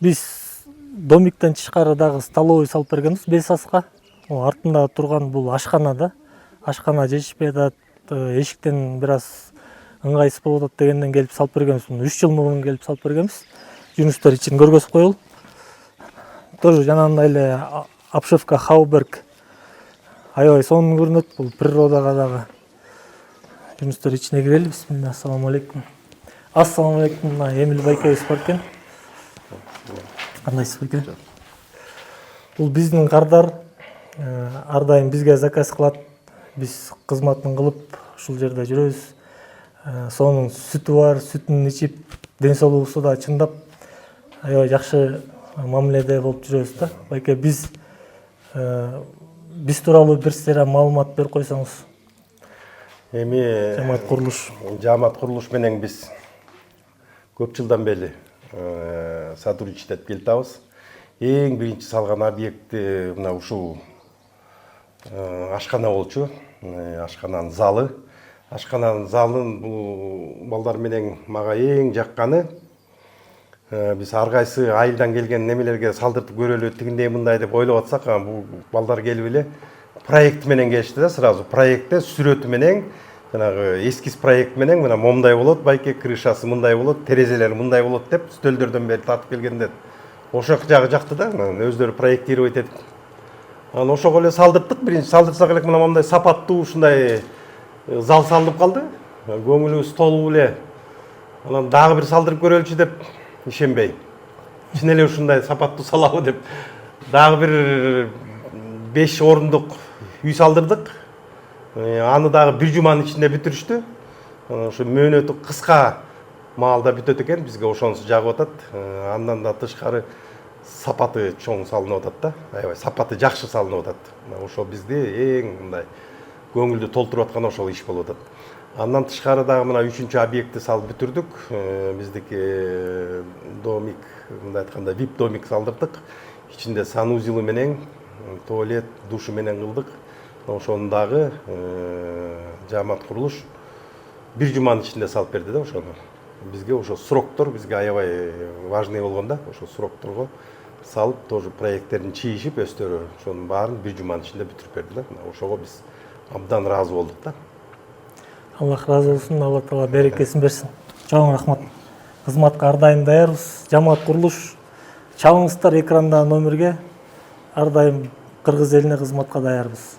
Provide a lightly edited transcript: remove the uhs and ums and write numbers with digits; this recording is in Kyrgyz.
Биз домиктен тышкары дагы столовый салып бергенбиз 5 аска. Артында турган бул ашкана да. Ашкана жетишпей атат, эшиктен бир аз ыңгайсыз болуп атат дегенден келип салып бергенбиз. 3 жыл мурун келип салып бергенбиз. Жунустар ичин көргөзүп коелу. Тоже жанагындай эле обшивка Хауберг аябай сонун көрүнөт. Бул природага дагы. Жунустар ичине кирели. Бисмилла. Ассаламу алейкум. Ассаламу алейкум. Эмил байкебиз бар экен. Кандайсыз байке? Бул биздин кардар ар дайым бизге заказ кылат. Биз кызматын кылып ушул жерде жүрөбүз. Сонун сүтү бар, сүтүн ичип, ден соолугубузду да чындап аябай жакшы мамиледе болуп жүрөбүз да. Байке биз тууралуу бир сыйра маалымат берип койсоңуз. Эми жамаат курулуш менен биз көп жылдан бери сотрудничать келип атабыз. Эң биринчи салган объекти мына ушул ашкана болчу. Ашкананын залы. Ашкананын залын бул балдар менен мага эң жакканы. Биз ар кайсы айылдан келген немелерге салдыртып көрөлү, тигиндей мындай деп ойлоп атсак, бул балдар келип эле проект менен келишти да, сразу проектте сүрөтү менен, жанагы эскиз проект менен мына момундай болот, байке крышасы мындай болот, терезелери мындай болот деп стөлдөрдөн бери тартып келгенде ошол жагы жакты да, өздөрү проектировать этип. Анан ошого эле салдырттык. Биринчи салдырсак эле мына мындай сапаттуу ушундай зал салынып калды. Көңүлүбүз толуп эле. Анан дагы бир салдырып көрөлүчү деп ишенбей. Чын эле ушундай сапаттуу салабы деп дагы бир 5 орундук үй салдырдык. Аны дагы бир жуманын ичинде бүтүрүштү. Ошо мөөнөтү кыска маалда бүтөт экен, бизге ошонусу жагып атат. Андан да тышкары сапаты чоң салынып атат да. Аябай сапаты жакшы салынып атат. Ошо бизди эң мындай көңүлдү толтуруп аткан ошол иш болуп атат. Андан тышкары дагы мына 3-чү объектти салып бүтүрдүк. Биздики домик, мындай айтканда VIP домик салдырдык. Ичинде санузелы менен, туалет, душу менен кылдык. Ошону дагы жамаат курулуш бир жуманын ичинде салып берди да ошону. Бизге ошо сроктор бизге аябай важный болгон да. Ошо срокторго салып, тоже проекттерин чийишип өздөрү ошонун баарын бир жуманын ичинде бүтүрүп берди да. Ошого биз абдан ыраазы болдук да. Аллах разы болсун, Алла Таала берекесин берсин. Чоң рахмат. Кызматка ар дайым даярбыз. Жамаат курулуш чалыңыздар экранда номерге. Ар дайым кыргыз элине кызматка даярбыз.